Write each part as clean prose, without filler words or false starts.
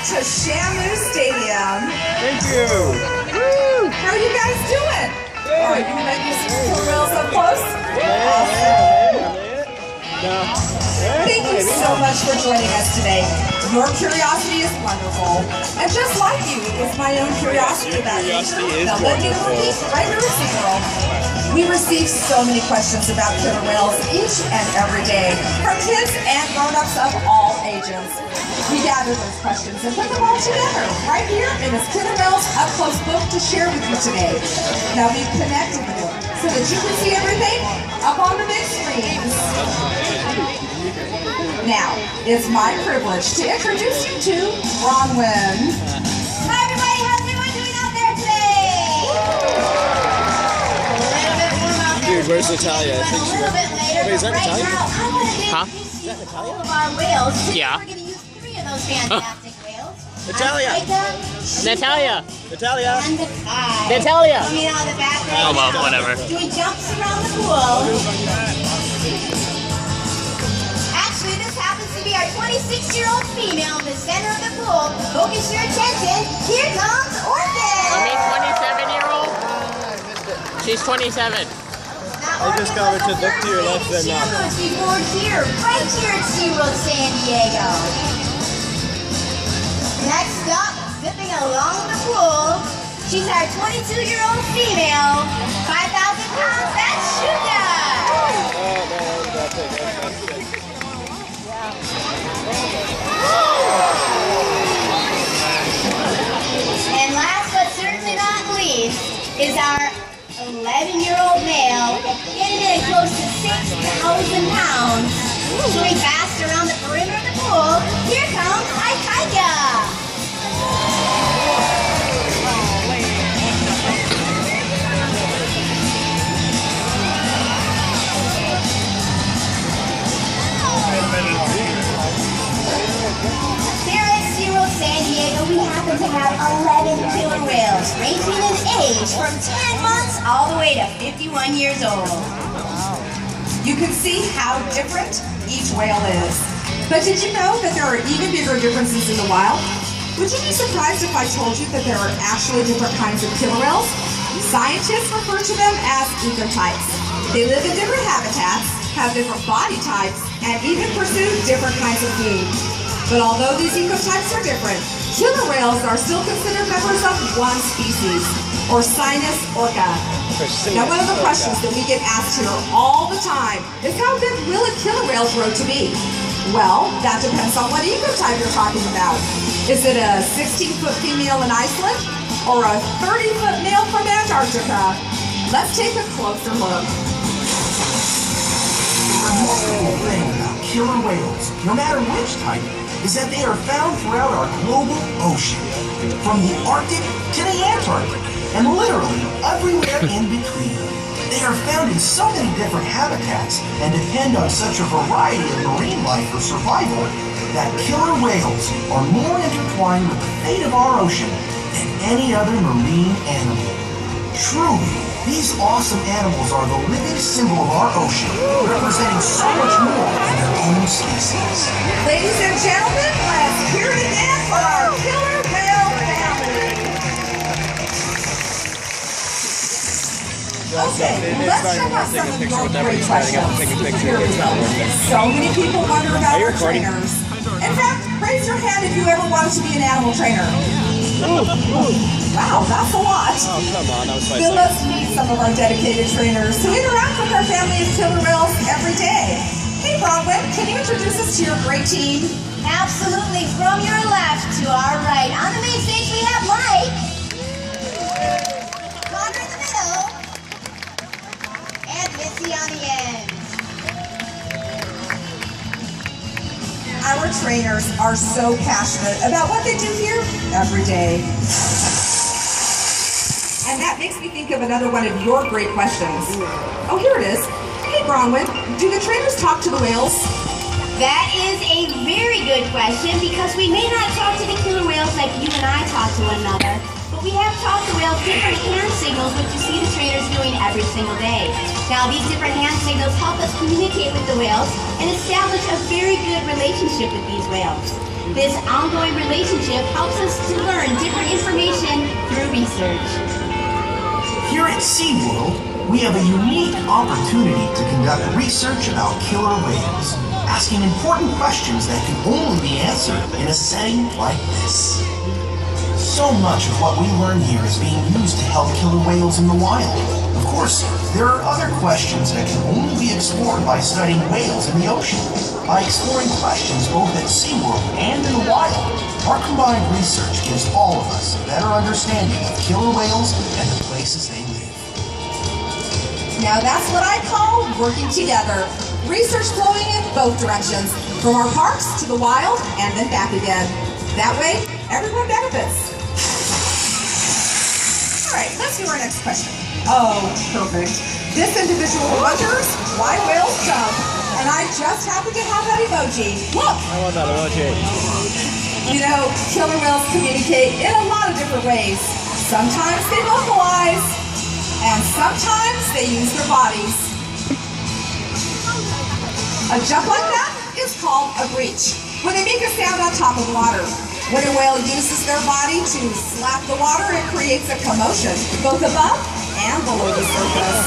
to Shamu Stadium. Thank you. Woo! How are you guys doing? Are you ready to see killer whales up close? Thank you so much for joining us today. Your curiosity is wonderful. And just like you, it's my own curiosity about nature that led me to working right here at SeaWorld. We receive so many questions about killer whales each and every day, from kids and grown-ups of all ages. We gather those questions and put them all together right here in this Killer Whales Up Close book to share with you today. Now we've connected the book so that you can see everything up on the big screens. Now, it's my privilege to introduce you to Bronwyn. Hi everybody, how's everyone doing out there today? A little bit warm out there. Dude, where's Natalia? I think a little bit later, Wait, is that but right Natalia? now, I want to Huh? introduce you to all of our whales. Today Yeah. We're going to use 3 of those fantastic whales. Natalia. Natalia! Natalia. And the Kai. Natalia. Coming out of the back right Oh, well, now. whatever. Doing jumps around the pool. Actually, this happens to be our 26-year-old female in the center of the pool. Focus your attention. Here comes Orchid. I mean, 27-year-old? She's 27. I just got her to look to your left and not. She was born here, right here at SeaWorld San Diego. Next up, zipping along the pool, she's our 22-year-old female, 5,000 pounds, that's Sugar. And last but certainly not least is our 11-year-old male, getting in close to 6,000 pounds. Swimming fast around the perimeter of the pool, here comes Aikaika. Here at SeaWorld San Diego, we happen to have 11 killer whales, ranging in age from 10 months all the way to 51 years old. You can see how different each whale is. But did you know that there are even bigger differences in the wild? Would you be surprised if I told you that there are actually different kinds of killer whales? Scientists refer to them as ecotypes. They live in different habitats, have different body types, and even pursue different kinds of food. But although these ecotypes are different, killer whales are still considered members of one species, or Sinus orca. Now, one of the questions that we get asked here all the time is how big will a killer whale grow to be? Well, that depends on what ecotype you're talking about. Is it a 16-foot female in Iceland or a 30-foot male from Antarctica? Let's take a closer look. The remarkable thing about killer whales, no matter which type, is that they are found throughout our global ocean, from the Arctic to the Antarctic, and literally everywhere in between. They are found in so many different habitats and depend on such a variety of marine life for survival that killer whales are more intertwined with the fate of our ocean than any other marine animal. Truly, these awesome animals are the living symbol of our ocean, representing so much more than their own species. Ladies and gentlemen, let's hear it again for our killer whale family. Okay, let's check out some of your great questions. So many people wonder about our trainers. In fact, raise your hand if you ever wanted to be an animal trainer. Wow, that's a lot. Oh, come on, that was my Then let's meet some of our dedicated trainers who interact with our family of killer whales every day. Hey, Bronwyn, can you introduce us to your great team? Absolutely, from your left to our right. On the main stage we have Mike. Connor in the middle. And Missy on the end. Our trainers are so passionate about what they do here every day. And that makes me think of another one of your great questions. Oh, here it is. Hey, Bronwyn, do the trainers talk to the whales? That is a very good question because we may not talk to the killer whales like you and I talk to one another, but we have taught the whales different hand signals which you see the trainers doing every single day. Now these different hand signals help us communicate with the whales and establish a very good relationship with these whales. This ongoing relationship helps us to learn different information through research. Here at SeaWorld, we have a unique opportunity to conduct research about killer whales, asking important questions that can only be answered in a setting like this. So much of what we learn here is being used to help killer whales in the wild. Of course, there are other questions that can only be explored by studying whales in the ocean. By exploring questions both at SeaWorld and in the wild, our combined research gives all of us a better understanding of killer whales and the places they live. Now that's what I call working together. Research flowing in both directions, from our parks to the wild and then back again. That way, everyone benefits. All right, let's do our next question. Oh, perfect. This individual wonders why whales jump, and I just happen to have that emoji. Look! I want that emoji. You know, killer whales communicate in a lot of different ways. Sometimes they vocalize, and sometimes they use their bodies. A jump like that is called a breach, when they make a sound on top of water. When a whale uses their body to slap the water, it creates a commotion, both above and below the surface.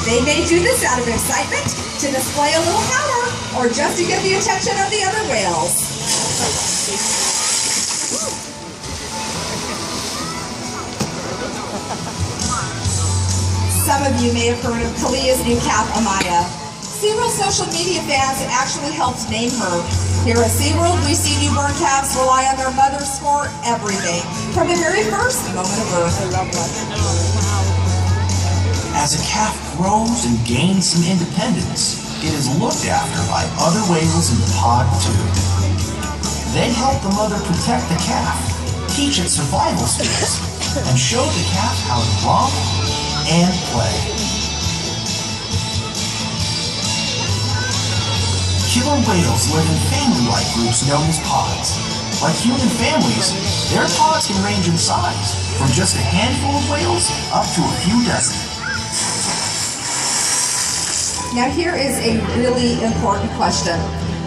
They may do this out of excitement, to display a little power, or just to get the attention of the other whales. Some of you may have heard of Kalia's new calf, Amaya. SeaWorld social media fans actually helped name her. Here at SeaWorld, we see newborn calves rely on their mothers for everything, from the very first moment of birth. As a calf grows and gains some independence, it is looked after by other whales in the pod too. They help the mother protect the calf, teach it survival skills, and show the calf how to romp and play. Killer whales live in family-like groups known as pods. Like human families, their pods can range in size, from just a handful of whales up to a few dozen. Now here is a really important question.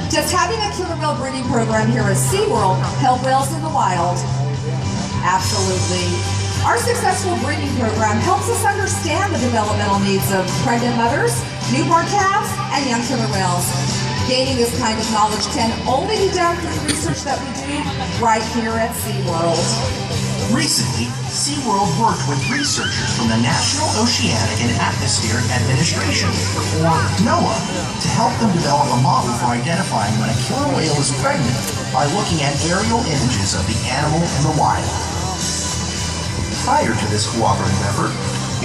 Does having a killer whale breeding program here at SeaWorld help whales in the wild? Absolutely. Our successful breeding program helps us understand the developmental needs of pregnant mothers, newborn calves, and young killer whales. Gaining this kind of knowledge can only be done through the research that we do right here at SeaWorld. Recently, SeaWorld worked with researchers from the National Oceanic and Atmospheric Administration, or NOAA, to help them develop a model for identifying when a killer whale is pregnant by looking at aerial images of the animal in the wild. Prior to this cooperative effort,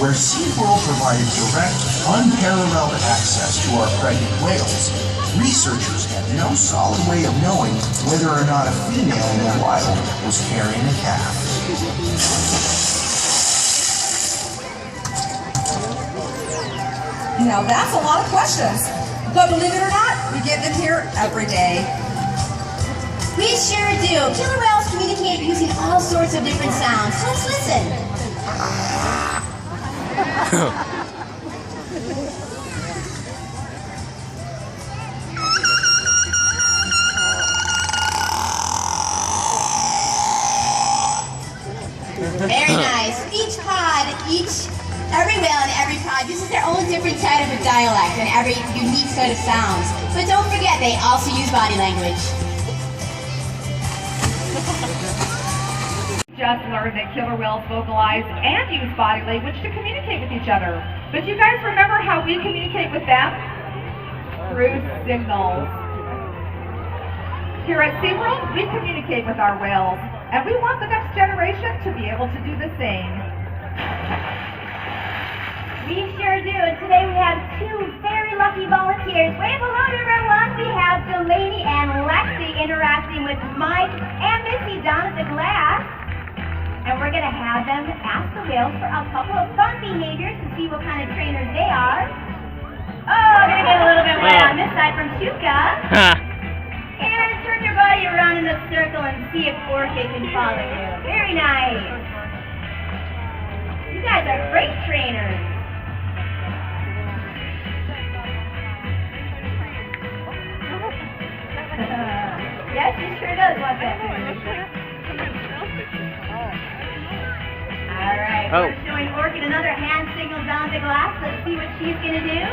where SeaWorld provided direct, unparalleled access to our pregnant whales, researchers had no solid way of knowing whether or not a female in the wild was carrying a calf. Now that's a lot of questions, but believe it or not, we get them here every day. We sure do. Killer whales communicate using all sorts of different sounds. Let's listen. Very nice. Every whale and every pod uses their own different type of dialect and every unique set of sounds. But don't forget, they also use body language. Just learned that killer whales vocalize and use body language to communicate with each other. But you guys remember how we communicate with them? Through signals. Here at SeaWorld, we communicate with our whales, and we want the next generation to be able to do the same. We sure do, and today we have two very lucky volunteers. Wave hello to everyone. We have Delaney and Lexi interacting with Mike and Missy down at the glass. And we're going to have them ask the whales for a couple of fun behaviors to see what kind of trainers they are. Oh, going to get a little bit wet on this side from Chuka. And turn your body around in a circle and see if Orchid can follow you. Very nice. You guys are great trainers. Yes, he sure does want that food. All right, we're showing Orchid another hand signal down the glass. Let's see what she's going to do.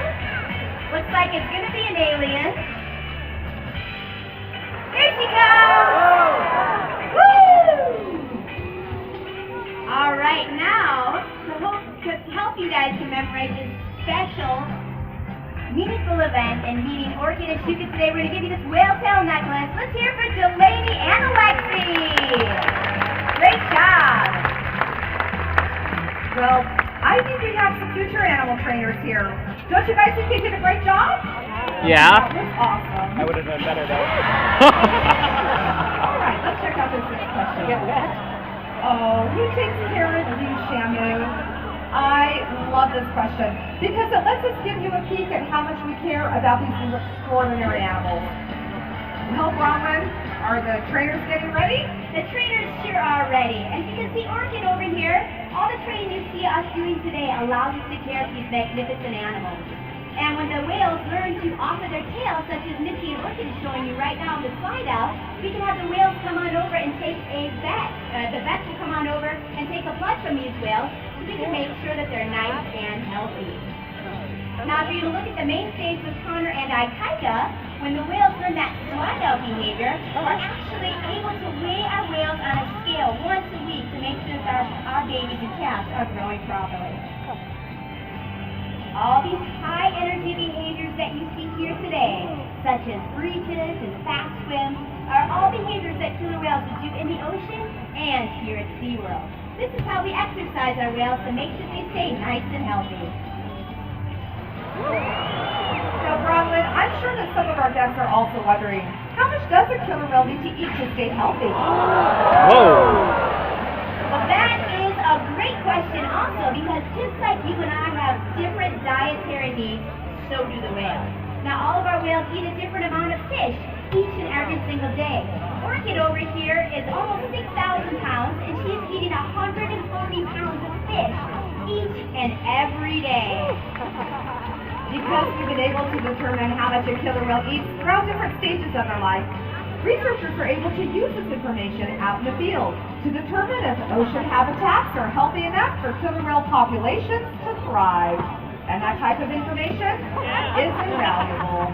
Looks like it's going to be an alien. There she goes! Woo! All right, now, to help you guys to memorize this special, meaningful event and meeting Orchid and Shuka today, we're going to give you this whale tail necklace. Let's hear it for Delaney and Alexi. Great job. Well, I think we have some future animal trainers here. Don't you guys think they did a great job? Yeah. That was awesome. I would have done better though. All right, let's check out this next question. Oh, who takes care of you, Shamu? I love this question because it lets us give you a peek at how much we care about these extraordinary animals. Well, Bronwyn, are the trainers getting ready? The trainers sure are ready. As you can see Orchid over here, all the training you see us doing today allows us to care for these magnificent animals. And when the whales learn to offer their tails, such as Missy and Orchid is showing you right now on the slide out, we can have the whales come on over and take a vet. The vets will come on over and take a blood from these whales so we can make sure that they're nice and healthy. Now, if you look at the main stage with Connor and Ikaika, when the whales learn that slide out behavior, we're actually able to weigh our whales on a scale once a week to make sure that our babies and calves are growing properly. All these high energy behaviors that you see here today, such as breaches and fast swims, are all behaviors that killer whales would do in the ocean and here at SeaWorld. This is how we exercise our whales to make sure they stay nice and healthy. So, Bronwyn, I'm sure that some of our guests are also wondering, how much does a killer whale need to eat to stay healthy? Whoa. Well, that is a great question also, because just like you and I have different dietary needs, so do the whales. Now, all of our whales eat a different amount of fish each and every single day. Orchid over here is almost 6,000 pounds, and she's eating 140 pounds of fish each and every day. Because we've been able to determine how much a killer whale eats throughout different stages of their life, researchers are able to use this information out in the field to determine if ocean habitats are healthy enough for killer whale populations to thrive. And that type of information is invaluable.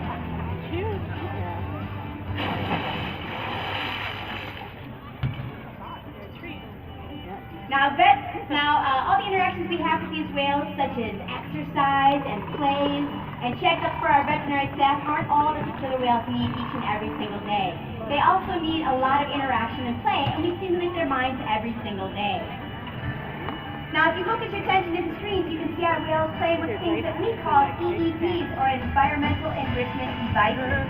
Now, all the interactions we have with these whales, such as exercise and plays and checkups for our veterinary staff, aren't all that the killer whales need each and every single day. They also need a lot of interaction and play, and we stimulate their minds every single day. Now, if you look at your attention to the screens, you can see our whales play with things that we call EEDs, or environmental enrichment devices.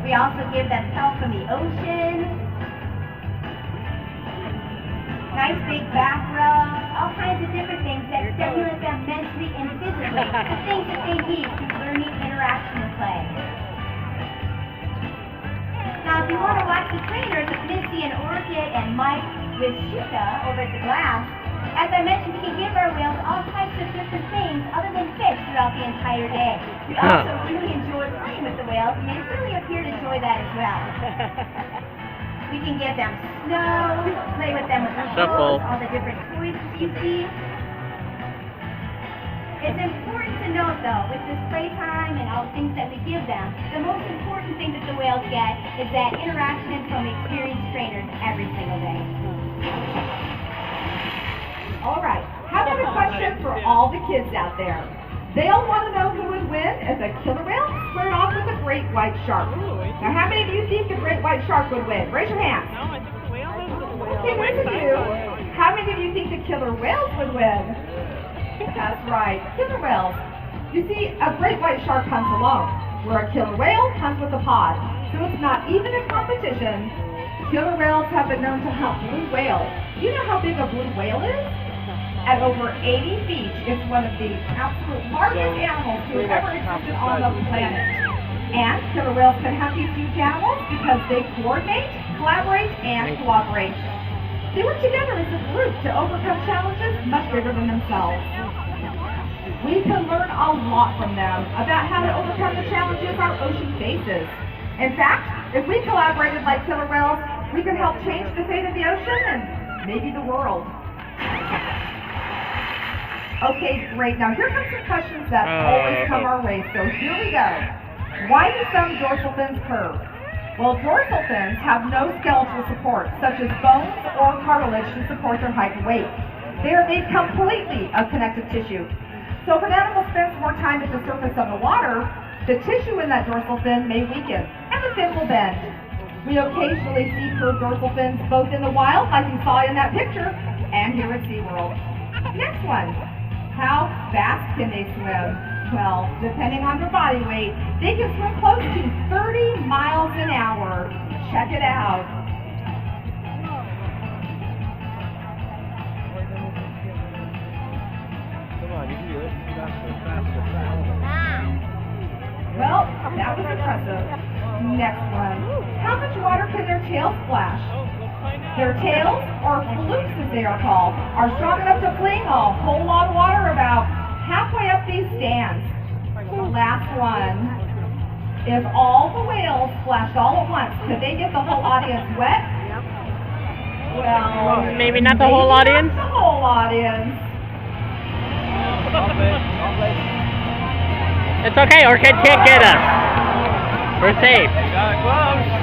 We also give them help from the ocean, nice big back rubs, all kinds of different things that stimulate them mentally and physically, the things that they need through learning, interaction, and play. Now, if you want to watch the trainers with Missy and Orchid and Mike with Shuka over at the glass, as I mentioned, we can give our whales all types of different things other than fish throughout the entire day. We also really enjoy playing with the whales, and they really appear to enjoy that as well. We can give them snow, play with them with the hose, all the different toys that you see. It's important to note, though, with this playtime and all the things that we give them, the most important thing that the whales get is that interaction from experienced trainers every single day. All right, how about a question for all the kids out there? They all want to know who would win if a killer whale squared off with a great white shark. Now, how many of you think the great white shark would win? Raise your hand. Okay, there's a few. How many of you think the killer whales would win? That's right, killer whales. You see, a great white shark hunts alone, where a killer whale hunts with a pod. So it's not even a competition. Killer whales have been known to hunt blue whales. Do you know how big a blue whale is? At over 80 feet, it's one of the absolute largest animals to have ever existed on the planet. And killer whales can hunt these huge animals because they coordinate, collaborate, and cooperate. They work together as a group to overcome challenges much bigger than themselves. We can learn a lot from them about how to overcome the challenges our ocean faces. In fact, if we collaborated like killer whales, we could help change the fate of the ocean and maybe the world. Okay, great. Now here come some questions that always come our way, so here we go. Why do some dorsal fins curve? Well, dorsal fins have no skeletal support, such as bones or cartilage to support their height and weight. They are made completely of connective tissue. So if an animal spends more time at the surface of the water, the tissue in that dorsal fin may weaken, and the fin will bend. We occasionally see curved dorsal fins both in the wild, like you saw in that picture, and here at SeaWorld. Next one. How fast can they swim? Well, depending on their body weight, they can swim close to 30 miles an hour. Check it out. Well, that was impressive. Next one. How much water can their tails splash? Their tails, or flukes as they are called, are strong enough to fling a whole lot of water about halfway up these stands. Last one. If all the whales splashed all at once, could they get the whole audience wet? Well, Maybe not the whole audience? Not the whole audience. It's okay, Orchid can't get us. We're safe. Got it close.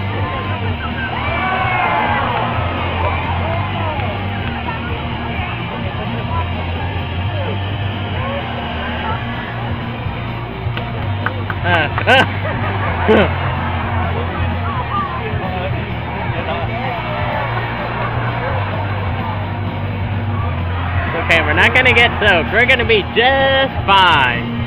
Okay, we're not gonna get soaked. We're gonna be just fine.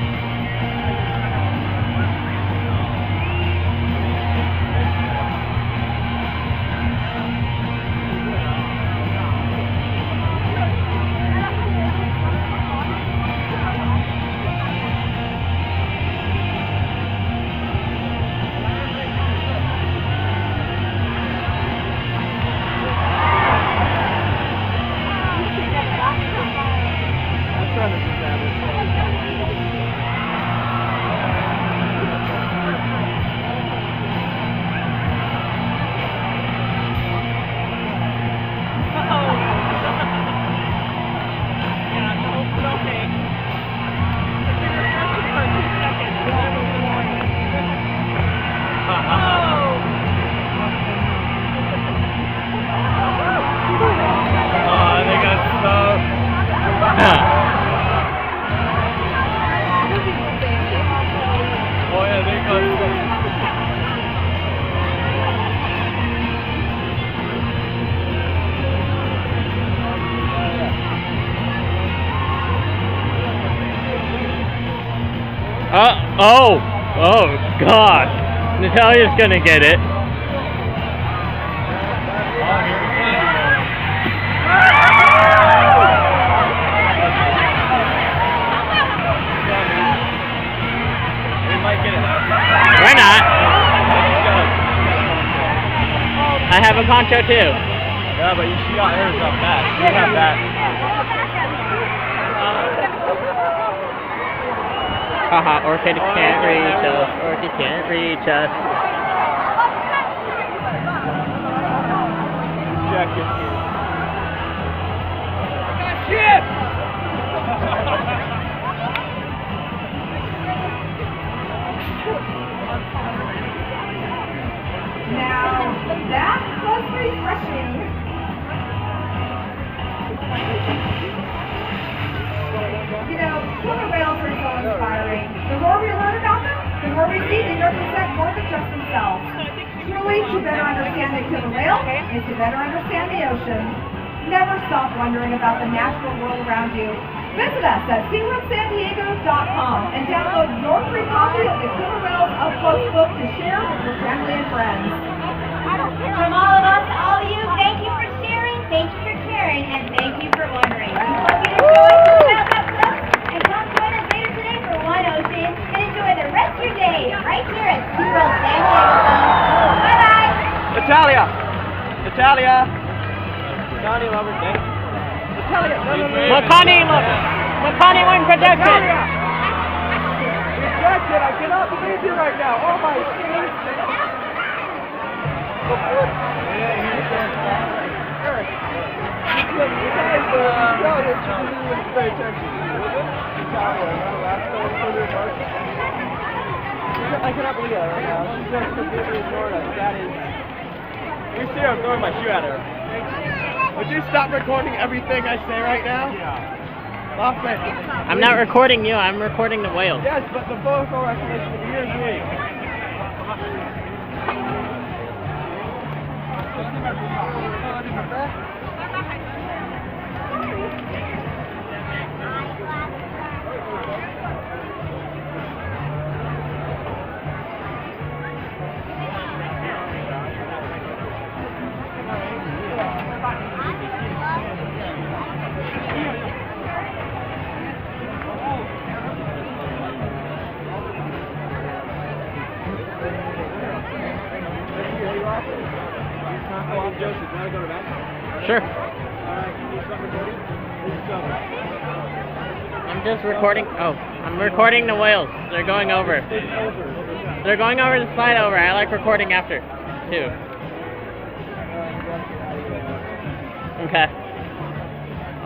Oh gosh, Natalia's gonna get it. Why not? I have a poncho too. Yeah, but she got hers up back. You have that. Haha, Orchid can't reach us. Orchid can't reach us. Check it. Shit! Now, that was refreshing. You know, killer whales are so inspiring. The more we learn about them, the more we see they represent more than just themselves. Truly, to better understand the killer whale is to better understand the ocean. Never stop wondering about the natural world around you. Visit us at SeaWorldSanDiego.com and download your free copy of the Killer Whales Up Close book to share with your family and friends. From all of us to all of you, thank you for sharing, thank you for caring, and thank you for wondering. We hope you enjoyed the Whale Up Close, and come join us later today for One Ocean, and enjoy the rest of your day right here at SeaWorld San Diego. Bye-bye! Natalia! Natalia! Johnny Lover, thanks. Natalia! Makani won production! Rejected! I cannot believe you right now! Oh my goodness! I cannot believe that right now. She's just completely ignored us. That is. You see her, I'm throwing my shoe at her. Would you stop recording everything I say right now? Yeah. Off it. I'm not recording you, I'm recording the whales. Yes, but the vocal recognition, here's me. Sure. I'm just recording. Oh, I'm recording the whales. They're going over. They're going over the slide over. I like recording after, too. Okay.